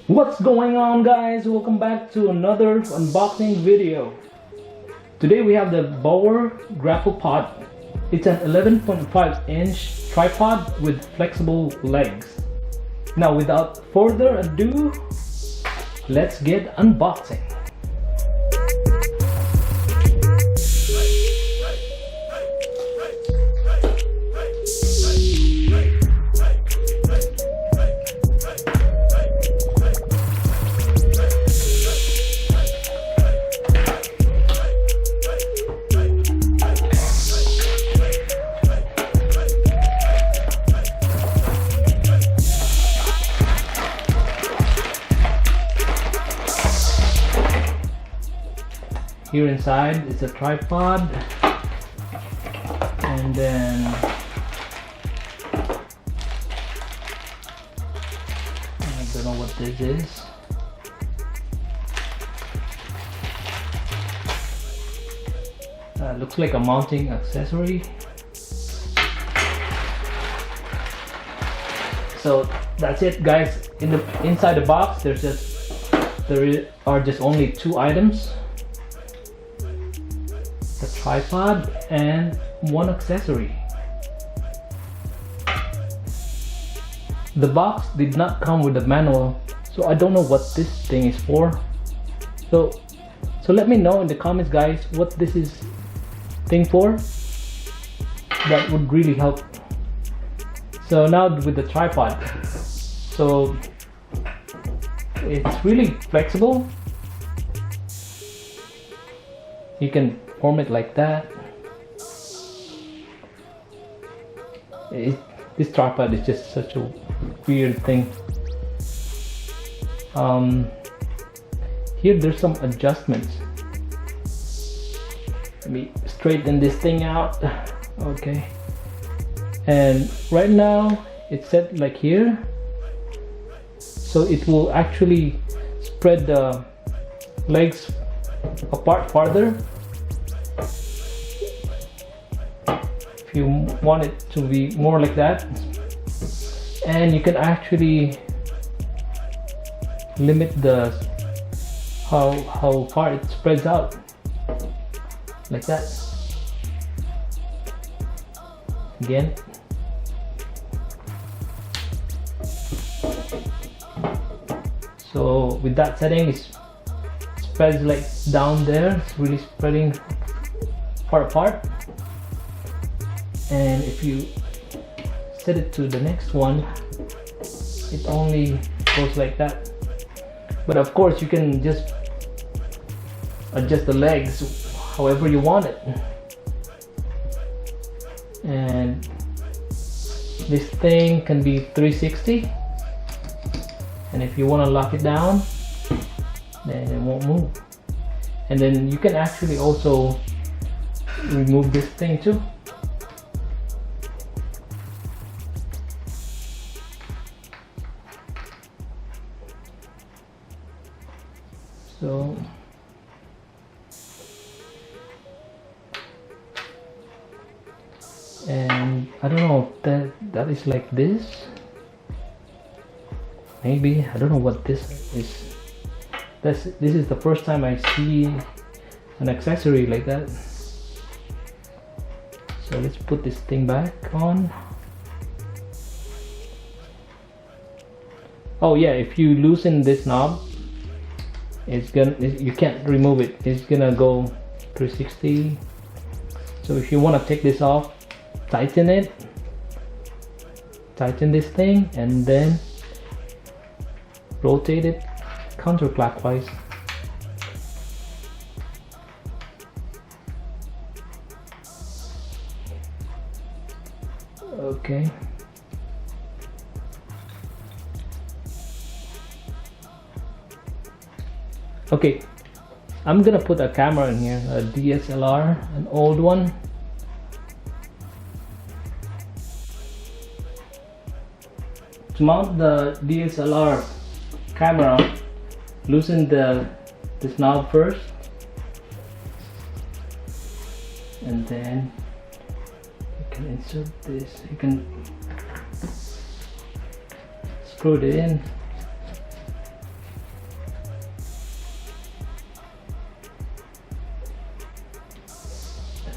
What's going on, guys? Welcome back to another unboxing video. Today we have the BAAS Grapple pod. It's an 11.5-inch tripod with flexible legs. Now without further ado, let's get unboxing. Here inside is a tripod, and then I don't know what this is. Looks like a mounting accessory. So that's it, guys. Inside the box, there are just only two items. The tripod and one accessory. The box did not come with a manual, so I don't know what this thing is for. So let me know in the comments, guys, what this is thing for. That would really help. So now with the tripod, so it's really flexible. You can form it like that. This tripod is just such a weird thing. Here there's some adjustments. Let me straighten this thing out. Okay, and right now it's set like here, so it will actually spread the legs apart farther. If you want it to be more like that, and you can actually limit the how far it spreads out, like that. Again, so with that setting, it spreads like down there. It's really spreading far apart. And if you set it to the next one, it only goes like that. But of course, you can just adjust the legs however you want it. And this thing can be 360, and if you want to lock it down, then it won't move. And then you can actually also remove this thing too. So and I don't know if that is like this. Maybe, I don't know what this is. This is the first time I see an accessory like that. So let's put this thing back on. Oh yeah, if you loosen this knob, you can't remove it. It's gonna go 360. So if you want to take this off, tighten this thing, and then rotate it counterclockwise. Okay. Okay, I'm gonna put a camera in here, a DSLR, an old one. To mount the DSLR camera, loosen this knob first, and then you can insert this. You can screw it in.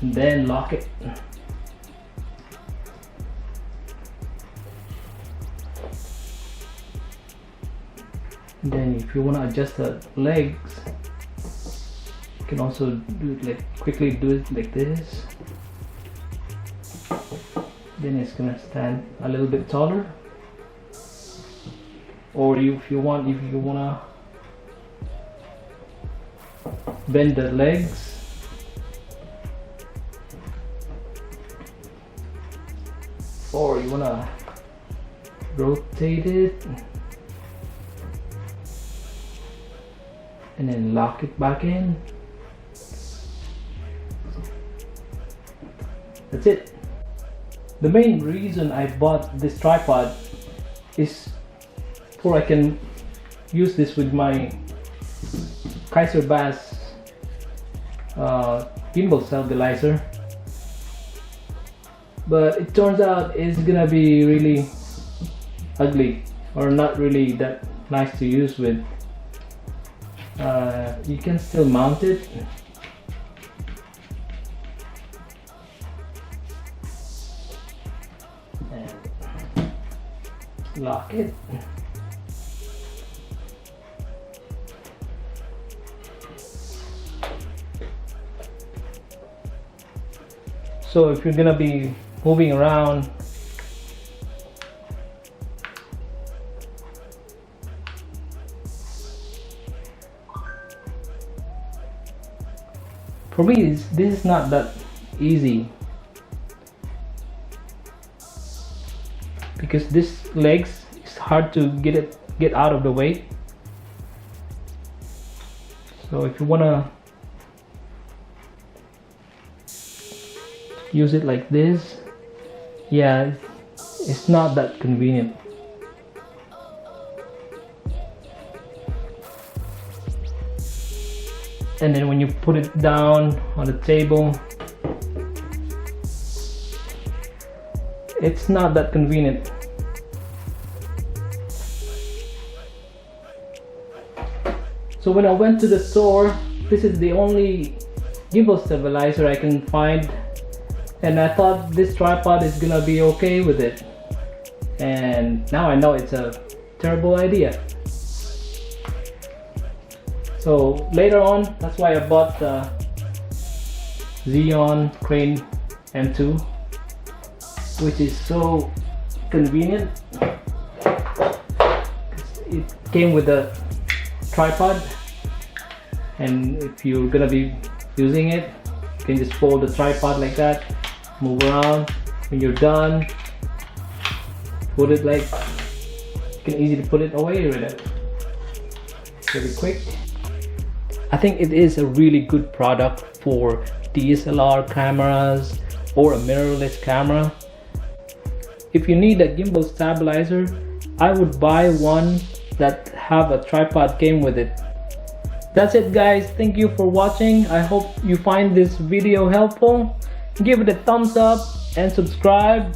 and then lock it. And then if you want to adjust the legs, you can also do it like quickly do it like this. Then it's gonna stand a little bit taller. Or if you wanna bend the legs, or you wanna rotate it and then lock it back in. That's it. The main reason I bought this tripod is I can use this with my Kaiser BAAS gimbal stabilizer, but it turns out it's gonna be really ugly or not really that nice to use with. You can still mount it, and lock it. So if you're gonna be moving around, for me this is not that easy, because this legs is hard to get out of the way. So if you wanna use it like this, yeah, it's not that convenient. And then when you put it down on the table, it's not that convenient. So when I went to the store, this is the only gimbal stabilizer I can find, and I thought this tripod is gonna be okay with it, and now I know it's a terrible idea. So later on, that's why I bought the Zhiyun Crane-M2, which is so convenient. It came with a tripod, and if you're gonna be using it, you can just fold the tripod like that, move around. When you're done, put it like, you can easily put it away with it. Very quick. I think it is a really good product for DSLR cameras or a mirrorless camera. If you need a gimbal stabilizer, I would buy one that have a tripod came with it. That's it guys, thank you for watching. I hope you find this video helpful. Give it a thumbs up and subscribe,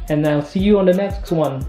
and I'll see you on the next one.